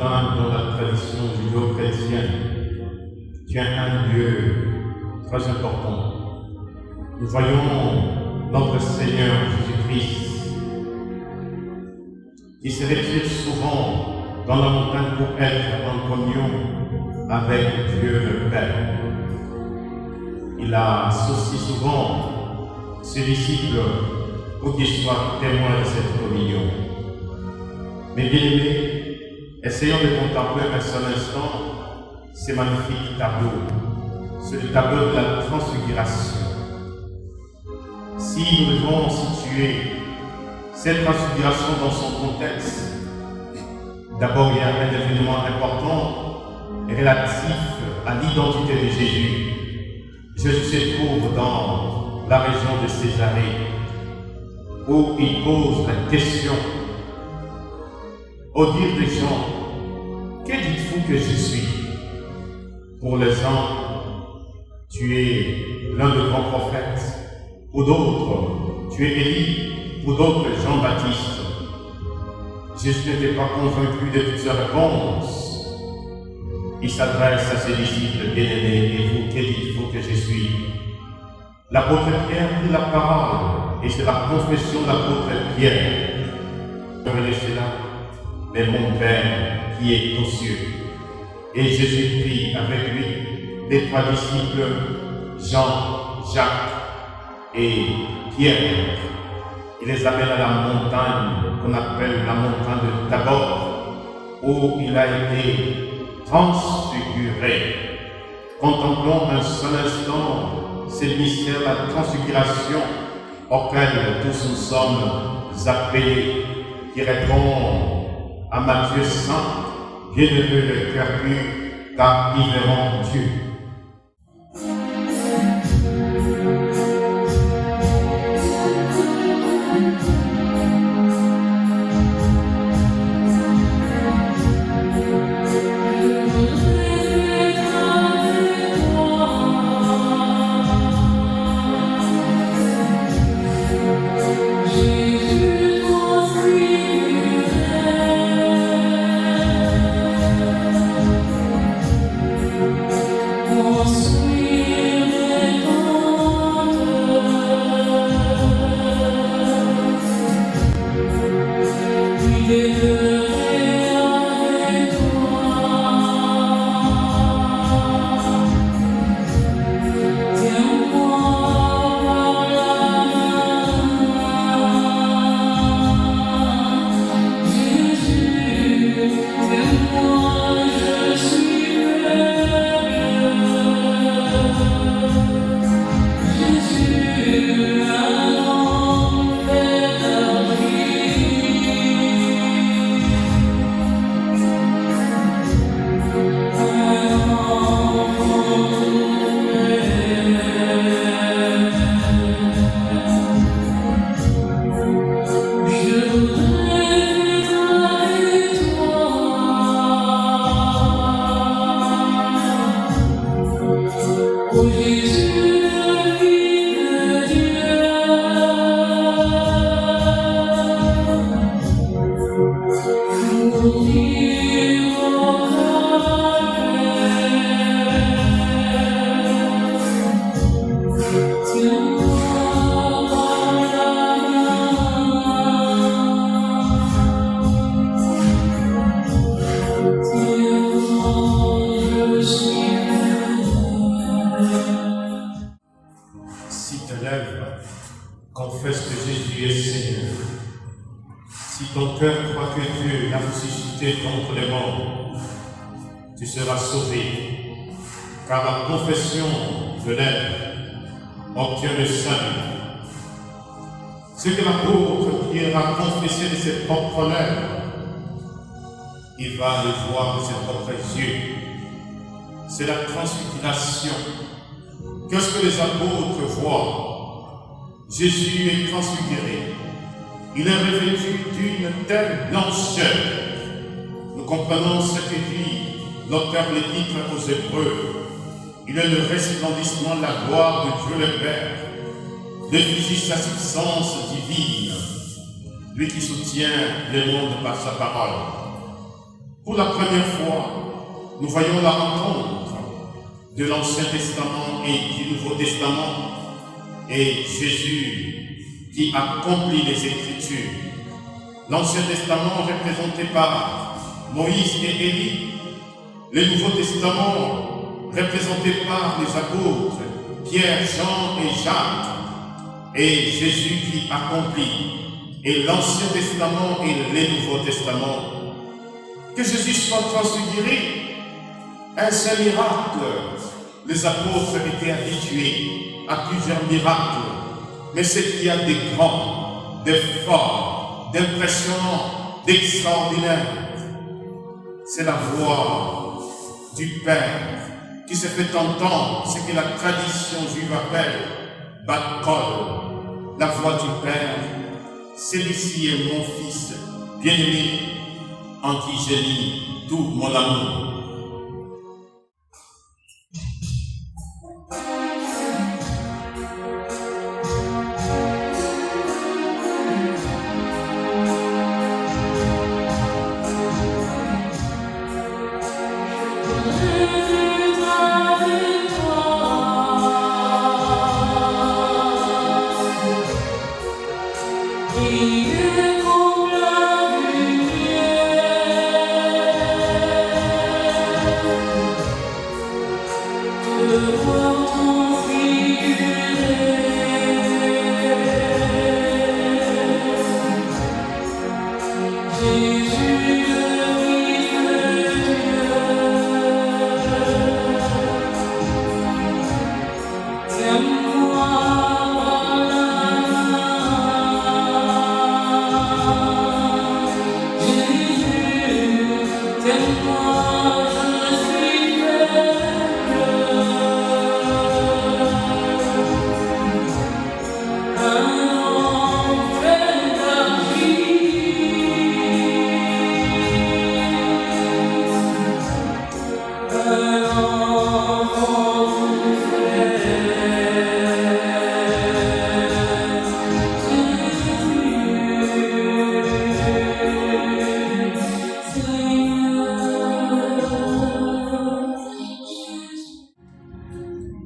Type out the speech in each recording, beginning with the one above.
Dans la tradition judéo-chrétienne, tient un lieu très important. Nous voyons notre Seigneur Jésus-Christ qui se retire souvent dans la montagne pour être en communion avec Dieu le Père. Il associe souvent ses disciples pour qu'ils soient témoins de cette communion. Mais bien aimés, essayons de contempler un seul instant ces magnifiques tableaux, c'est le tableau de la transfiguration. Si nous devons situer cette transfiguration dans son contexte, d'abord il y a un événement important relatif à l'identité de Jésus. Jésus se trouve dans la région de Césarée, où il pose la question au dire des gens, que dites-vous que je suis? Pour les uns, tu es l'un des grands prophètes. Pour d'autres, tu es Élie. Pour d'autres, Jean-Baptiste. Jésus n'était pas convaincu de toutes ces réponses. Il s'adresse à ses disciples bien-aimés. Et vous, que dites-vous que je suis? L'apôtre Pierre prit la parole, et c'est la confession de l'apôtre Pierre. Reconnaissez là, mais mon Père qui est aux cieux. Et Jésus prit avec lui les trois disciples, Jean, Jacques et Pierre. Il les amène à la montagne qu'on appelle la montagne de Tabor, où il a été transfiguré. Contemplons un seul instant ce mystère de la transfiguration auquel tous nous sommes appelés, qui répond à Matthieu 5, bienheureux le cœur pur, car ils verront Dieu. contre les morts, tu seras sauvé, car la confession de lèvres obtient le salut. Ce que l'apôtre qui aura confessé de ses propres lèvres, il va le voir de ses propres yeux. C'est la transfiguration. Qu'est-ce que les apôtres voient? Jésus est transfiguré. Il est revêtu d'une telle blancheur. Nous comprenons ce que dit l'auteur de l'Épître aux Hébreux. Il est le resplendissement de la gloire de Dieu le Père, l'effigie de sa substance divine, lui qui soutient le monde par sa parole. Pour la première fois, nous voyons la rencontre de l'Ancien Testament et du Nouveau Testament, et Jésus qui accomplit les Écritures. L'Ancien Testament représenté par Moïse et Élie, le Nouveau Testament représenté par les apôtres Pierre, Jean et Jacques, et Jésus qui accomplit, et l'Ancien Testament et le Nouveau Testament. Que Jésus soit transfiguré, un seul miracle. Les apôtres étaient habitués à plusieurs miracles, mais ce qu'il y a de grand, de fort, d'impressionnant, d'extraordinaire, c'est la voix du Père qui se fait entendre, ce que la tradition juive appelle Bat-Kol, la voix du Père. Celui-ci est mon fils bien-aimé, en qui j'ai mis tout mon amour.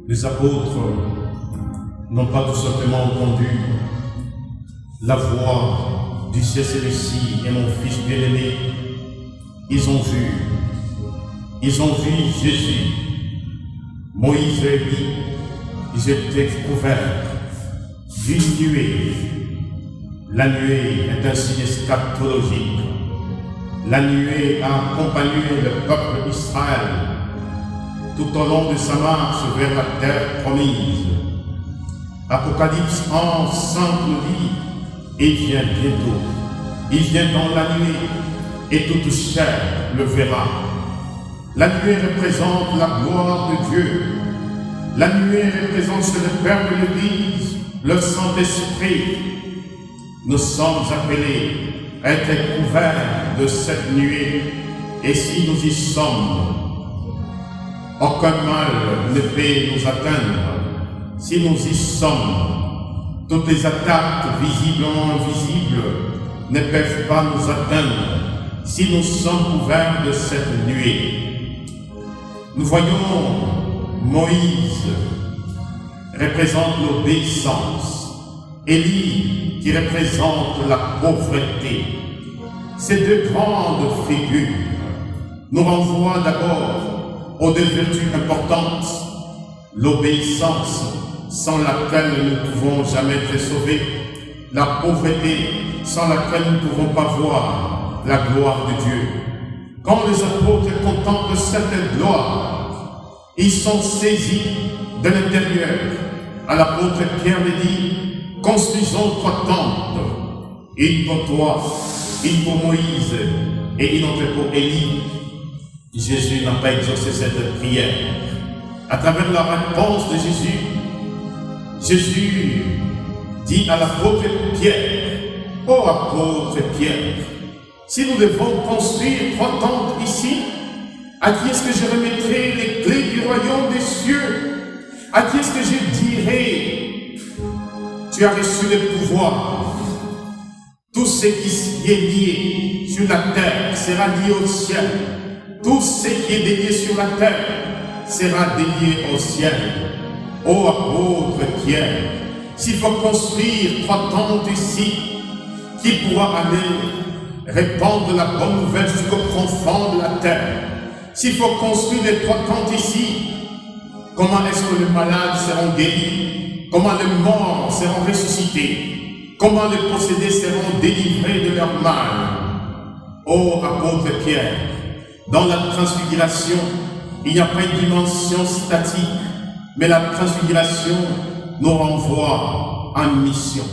Les apôtres n'ont pas tout simplement entendu la voix du ciel, celui-ci est mon fils bien-aimé. Ils ont vu Jésus. Moïse et Élie, ils étaient couverts d'une nuée. La nuée est un signe eschatologique. La nuée a accompagné le peuple d'Israël tout au long de sa marche vers la terre promise. Apocalypse 11:5 nous dit, il vient bientôt, il vient dans la nuée, et toute chair le verra. La nuée représente la gloire de Dieu. La nuée représente le Père de l'Église, le Saint-Esprit. Nous sommes appelés à être couverts de cette nuée, et si nous y sommes, aucun mal ne peut nous atteindre. Si nous y sommes, toutes les attaques visibles ou invisibles ne peuvent pas nous atteindre si nous sommes couverts de cette nuée. Nous voyons Moïse représente l'obéissance, Élie qui représente la pauvreté. Ces deux grandes figures nous renvoient d'abord aux deux vertus importantes, l'obéissance sans laquelle nous ne pouvons jamais être sauvés, la pauvreté sans laquelle nous ne pouvons pas voir la gloire de Dieu. quand les apôtres contemplent cette gloire, ils sont saisis de l'intérieur. À l'apôtre Pierre le dit, construisons 3 temples, une pour toi, une pour Moïse et une autre pour Élie. Jésus n'a pas exaucé cette prière. À travers la réponse de Jésus, Jésus dit à l'apôtre Pierre, « Ô apôtre Pierre, si nous devons construire 3 temples ici, à qui est-ce que je remettrai les clés du royaume des cieux? À qui est-ce que je dirai, tu as reçu le pouvoir? Tout ce qui est lié sur la terre sera lié au ciel. Tout ce qui est délié sur la terre sera délié au ciel. » Ô apôtre Pierre, s'il faut construire 3 temples ici, qui pourra aller répandre la bonne nouvelle jusqu'au profond de la terre? S'il faut construire les 3 temples ici, comment est-ce que les malades seront guéris? Comment les morts seront ressuscités? Comment les possédés seront délivrés de leur mal? Ô apôtre Pierre, dans la transfiguration, il n'y a pas une dimension statique, mais la transfiguration nous renvoie en mission.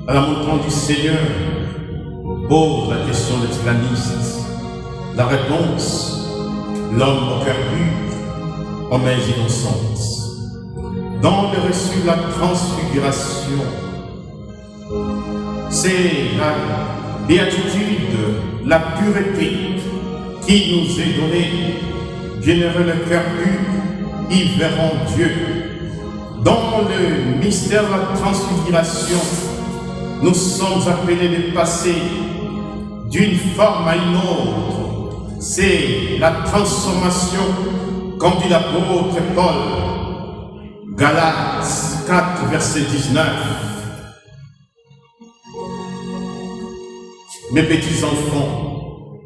À la montagne du Seigneur, pose la question des pianistes. La réponse, l'homme au cœur pur, aux mains innocentes. Dans le reçu de la transfiguration, c'est la béatitude, la pureté qui nous est donnée. Bienheureux le cœur pur, ils verront Dieu. Dans le mystère de la transfiguration, nous sommes appelés de passer d'une forme à une autre. C'est la transformation, comme dit l'apôtre Paul, Galates 4, verset 19. Mes petits enfants,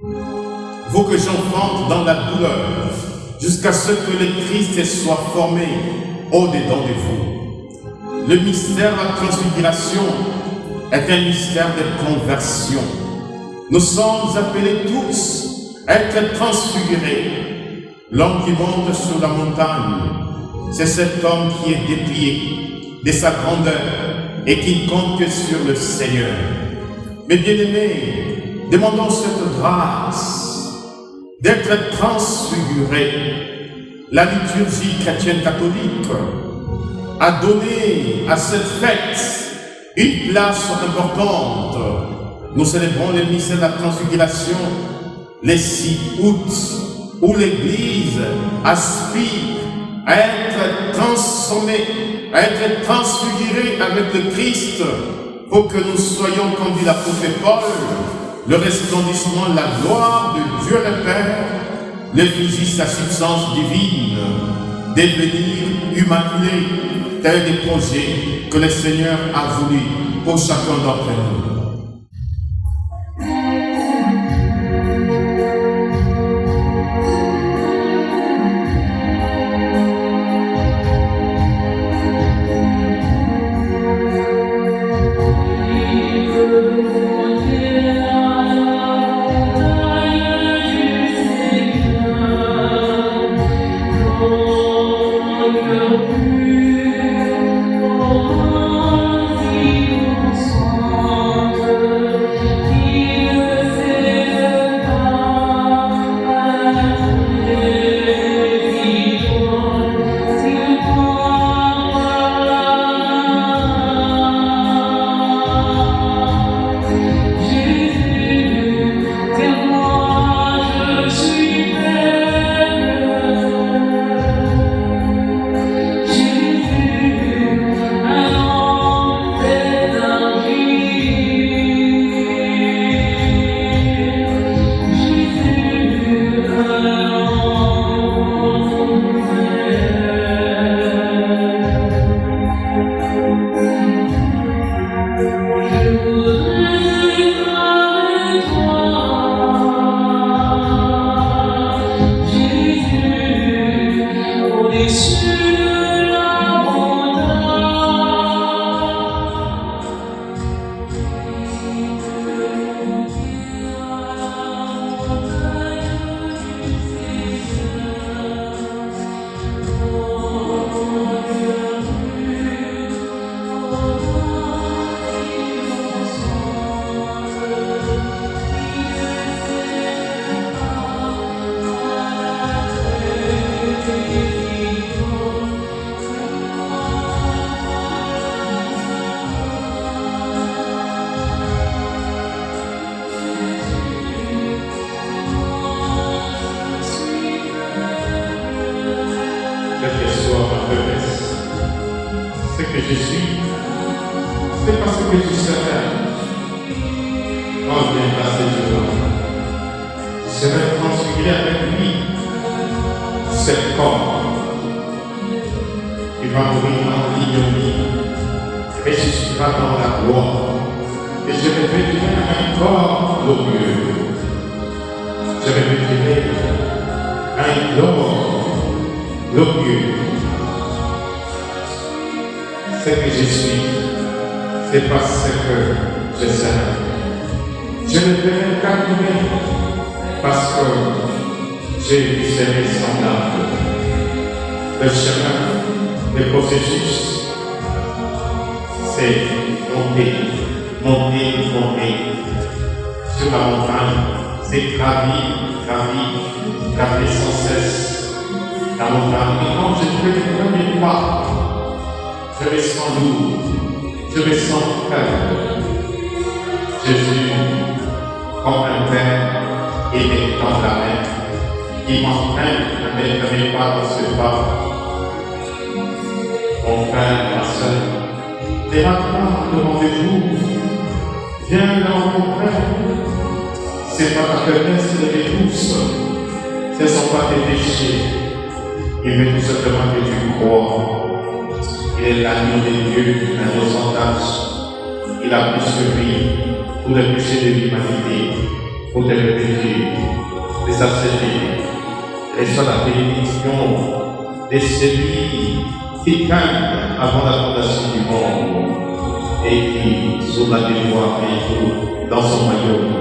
vous que j'enfante dans la douleur, jusqu'à ce que le Christ soit formé au-dedans de vous. Le mystère de la transfiguration est un mystère de conversion. Nous sommes appelés tous à être transfigurés. L'homme qui monte sur la montagne, c'est cet homme qui est déplié de sa grandeur et qui compte sur le Seigneur. Mes bien-aimés, demandons cette grâce d'être transfigurés. La liturgie chrétienne catholique a donné à cette fête une place importante. Nous célébrons le mystère de la transfiguration le 6 août, où l'Église aspire à être transformée, à être transfigurée avec le Christ, pour que nous soyons, comme dit l'apôtre Paul, le resplendissement de la gloire de Dieu le Père, l'effigie de sa substance divine, devenir immaculé, tel des projets que le Seigneur a voulu pour chacun d'entre nous. serait transfiguré avec lui. Cet corps qui va mourir dans l'ignominie ressuscitera dans la gloire. Et je revêtirai un corps glorieux. Je revêtirai un corps glorieux. Ce que je suis, c'est pas ce que je serai. Je ne verrai qu'admirer parce que j'ai vu serai semblable. Le chemin, le processus, c'est monter, monter, monter sur la montagne, c'est gravir sans cesse la montagne. Et quand je fais le premier pas, je me sens lourd, je me sens faible. Jésus, comme un père, et me tend la main, il m'entraîne à mettre mes pas dans ce pas. Mon frère, ma soeur, dès maintenant, demandez-vous, viens dans mon frère. C'est pas ta faiblesse de tous, ce ne sont pas tes péchés. Il veut tout simplement que tu crois. Il est l'agneau de Dieu, l'agneau sans tache. Il a pris sur lui pour les péchés de l'humanité, pour te réveiller, de sa série. Reçois la bénédiction de celui qui craint avant la fondation du monde et qui, sous la dévoie, un jour dans son royaume.